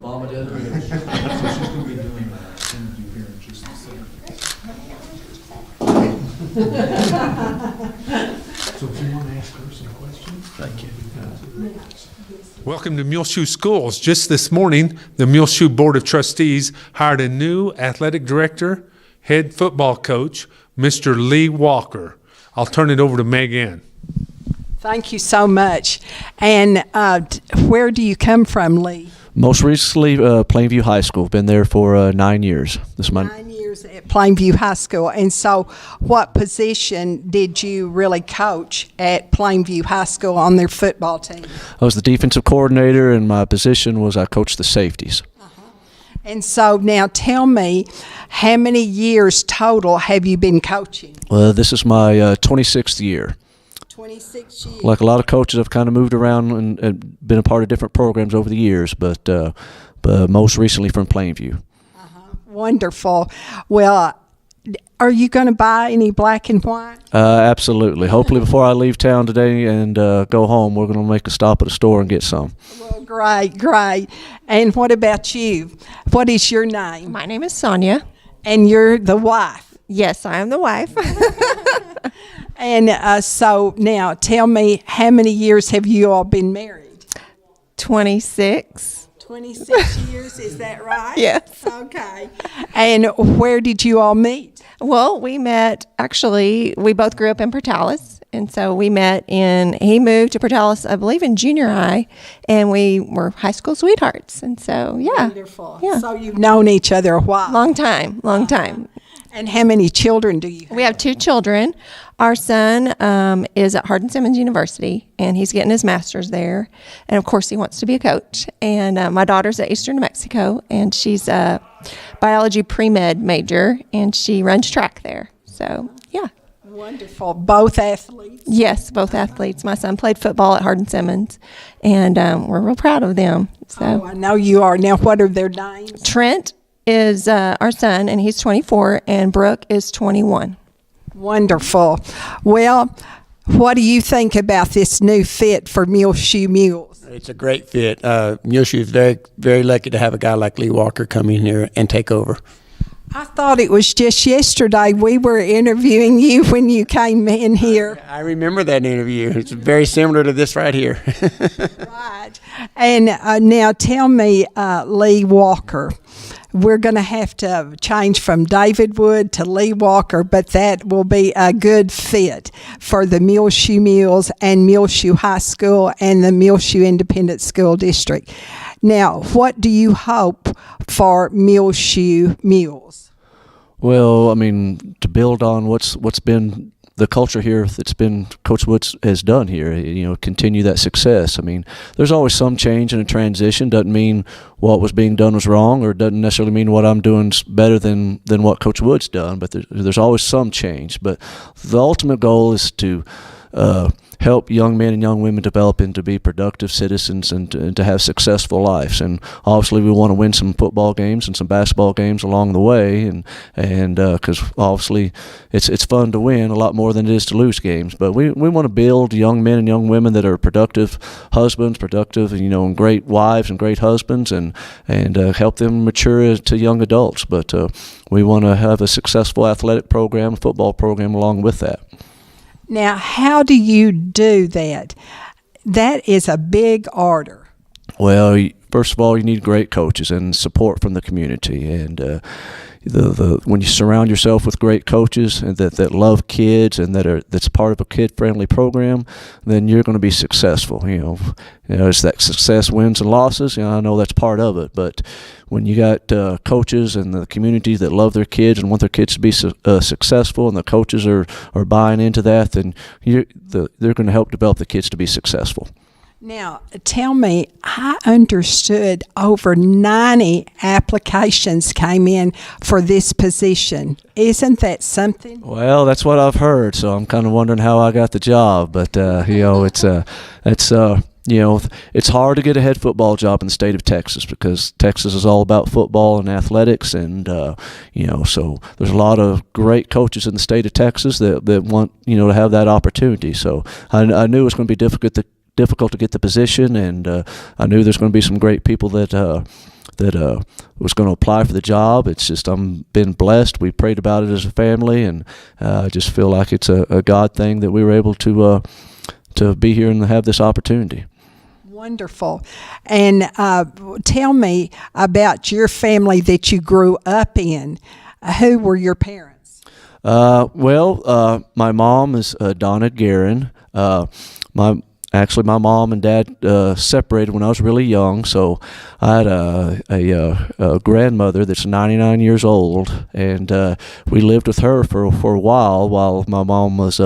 Mama did it. So she's going to be doing an interview here in just a second. So if you want to ask her some questions. Thank you. Welcome to Muleshoe Schools. Just this morning, the Muleshoe Board of Trustees hired a new athletic director, head football coach, Mr. Lee Walker. I'll turn it over to Megan. Thank you so much. And where do you come from, Lee? Most recently, Plainview High School. Been there for 9 years. This month. 9 years at Plainview High School. And so what position did you really coach at Plainview High School on their football team? I was the defensive coordinator, and my position was I coached the safeties. And so now tell me, how many years total have you been coaching? Well, this is my 26th year. 26 years. Like a lot of coaches, I've kind of moved around and been a part of different programs over the years, but most recently from Plainview. Wonderful. Well, are you going to buy any black and white? Absolutely. Hopefully before I leave town today and go home, we're going to make a stop at a store and get some. Well, great. And what about you? What is your name? My name is Sonia. And you're the wife. Yes, I am the wife. And so now tell me, how many years have you all been married? 26. 26 years, is that right? Yes. Okay. And where did you all meet? Well, we met, actually, we both grew up in Portales. And so we met he moved to Portales, I believe, in junior high. And we were high school sweethearts. And so, yeah. Wonderful. Yeah. So you've known each other a while. Long time. And how many children do you have? We have 2 children. Our son is at Hardin-Simmons University, and he's getting his master's there. And, of course, he wants to be a coach. And my daughter's at Eastern New Mexico, and she's a biology pre-med major, and she runs track there. So, yeah. Wonderful. Both athletes? Yes, both athletes. My son played football at Hardin-Simmons, and we're real proud of them. So I know you are. Now, what are their names? Trent is our son, and he's 24, and Brooke is 21. Wonderful. Well, what do you think about this new fit for Muleshoe Mules? It's a great fit. Muleshoe is very, very lucky to have a guy like Lee Walker come in here and take over. I thought it was just yesterday we were interviewing you when you came in here. I remember that interview. It's very similar to this right here. Right. And now tell me, Lee Walker, we're going to have to change from David Wood to Lee Walker, but that will be a good fit for the Muleshoe Mules and Muleshoe High School and the Muleshoe Independent School District. Now, what do you hope for Muleshoe Mules? Well, I mean, to build on what's been the culture here that's been Coach Woods has done here, continue that success. I mean, there's always some change and a transition. Doesn't mean what was being done was wrong, or doesn't necessarily mean what I'm doing's better than what Coach Woods done, but there's always some change. But the ultimate goal is to help young men and young women develop into be productive citizens and to have successful lives. And obviously we want to win some football games and some basketball games along the way, and because obviously it's fun to win a lot more than it is to lose games. But we want to build young men and young women that are productive husbands, and great wives and great husbands, and help them mature to young adults. But we want to have a successful athletic program, football program along with that. Now, how do you do that? That is a big order. Well, first of all, you need great coaches and support from the community. And when you surround yourself with great coaches and that love kids and that's part of a kid-friendly program, then you're going to be successful. It's that success, wins and losses. I know that's part of it, but when you got coaches and the community that love their kids and want their kids to be successful, and the coaches are buying into that, then they're going to help develop the kids to be successful. Now, tell me, I understood over 90 applications came in for this position. Isn't that something? Well, that's what I've heard, so I'm kind of wondering how I got the job. But, it's hard to get a head football job in the state of Texas, because Texas is all about football and athletics, and so there's a lot of great coaches in the state of Texas that want to have that opportunity. So I knew it was going to be difficult to get the position, and I knew there's going to be some great people that was going to apply for the job. It's just I'm been blessed. We prayed about it as a family, and I just feel like it's a God thing that we were able to be here and have this opportunity. Wonderful. And tell me about your family that you grew up in. Who were your parents? My mom is Donna Guerin. My mom and dad separated when I was really young, so I had a grandmother that's 99 years old, and we lived with her for a while my mom was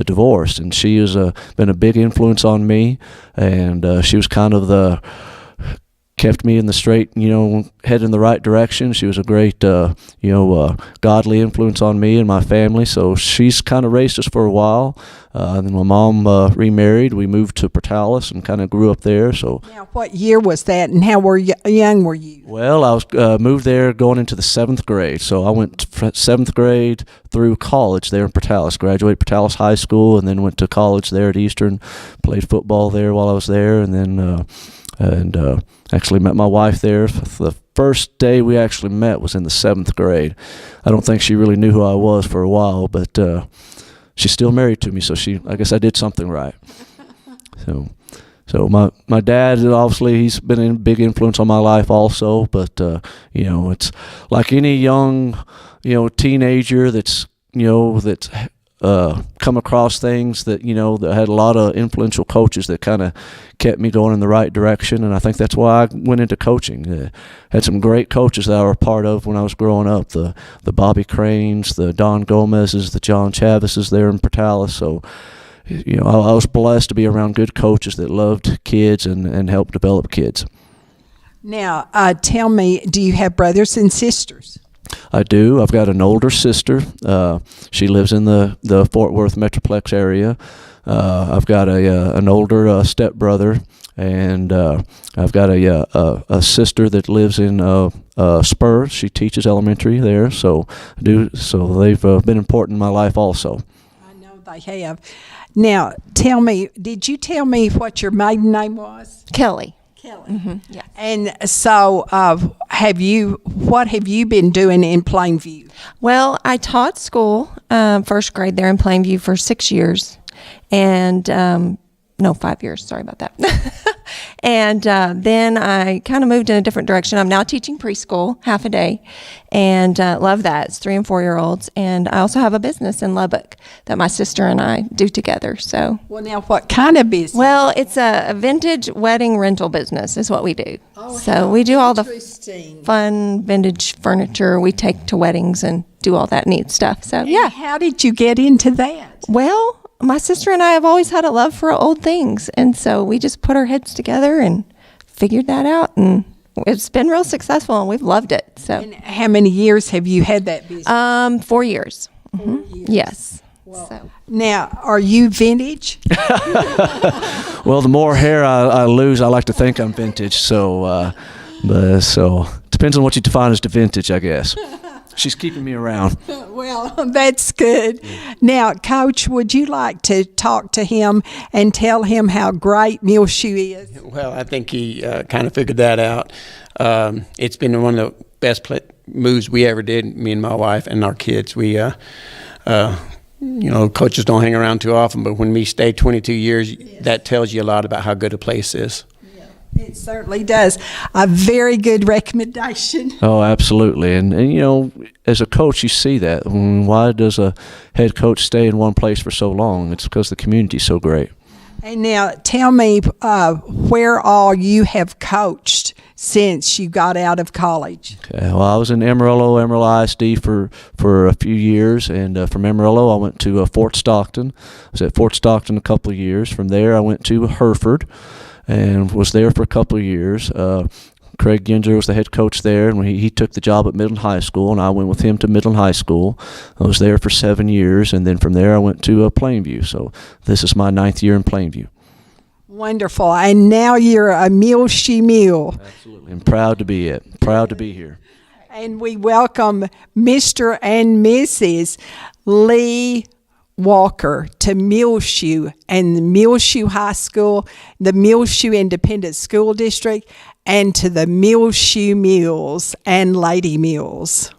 divorced, and she has been a big influence on me, and she was kind of kept me in the straight, head in the right direction. She was a great, godly influence on me and my family. So she's kind of raised us for a while. Then my mom remarried. We moved to Portales and kind of grew up there. So Now, what year was that, and how young were you? well, I was moved there going into the 7th grade. So I went 7th grade through college there in Portales. Graduated Portales High School, and then went to college there at Eastern. Played football there while I was there, and then actually met my wife there. The first day we actually met was in the 7th grade. I don't think she really knew who I was for a while, but she's still married to me, so I guess I did something right. So my dad, obviously, he's been a big influence on my life also, but it's like any young teenager that's come across things that that had a lot of influential coaches that kind of kept me going in the right direction, and I think that's why I went into coaching. Had some great coaches that I were a part of when I was growing up, the Bobby Cranes, the Don Gomez's, the John Chavis's there in Portales. So I was blessed to be around good coaches that loved kids and helped develop kids. Now, tell me, do you have brothers and sisters? I do. I've got an older sister. She lives in the Fort Worth Metroplex area. I've got an older stepbrother, and I've got a sister that lives in Spur. She teaches elementary there. So they've been important in my life also. I know they have. Now, tell me, did you tell me what your maiden name was? Kelly. Kelly. Mm-hmm. Yes. And so, what have you been doing in Plainview? Well, I taught school, first grade there in Plainview for 6 years, and 5 years. Sorry about that. And then I kind of moved in a different direction. I'm now teaching preschool half a day, and love that. It's 3 and 4 year olds, and I also have a business in Lubbock that my sister and I do together. So, Well, now, what kind of business? well, it's a vintage wedding rental business is what we do. So we do all the Interesting. fun vintage furniture we take to weddings and do all that neat stuff. So yeah. How did you get into that? Well, my sister and I have always had a love for old things, and so we just put our heads together and figured that out, and it's been real successful, and we've loved it. So, And how many years have you had that business? 4 years. 4 years. Yes. So. Now, are you vintage? Well, the more hair I lose, I like to think I'm vintage. So it depends on what you define as the vintage, I guess. She's keeping me around. Well, that's good. Now, Coach, would you like to talk to him and tell him how great Muleshoe is? Well, I think he kind of figured that out. It's been one of the best moves we ever did, me and my wife and our kids. We, coaches don't hang around too often, but when we stay 22 years, that tells you a lot about how good a place is. It certainly does. A very good recommendation. Oh, absolutely. And as a coach, you see that. Why does a head coach stay in one place for so long? It's because the community's so great. And now tell me where all you have coached since you got out of college. Okay. Well, I was in Amarillo ISD for a few years, and from Amarillo I went to Fort Stockton. I was at Fort Stockton a couple of years. From there I went to Hereford and was there for a couple of years. Craig Ginzer was the head coach there, and he took the job at Midland High School, and I went with him to Midland High School. I was there for 7 years, and then from there I went to Plainview. So this is my 9th year in Plainview. Wonderful. And now you're a Muleshoe Mule. Absolutely. I'm proud to be it. Proud to be here. And we welcome Mr. and Mrs. Lee Walker to Muleshoe and the Muleshoe High School, the Muleshoe Independent School District, and to the Muleshoe Mules and Lady Mules.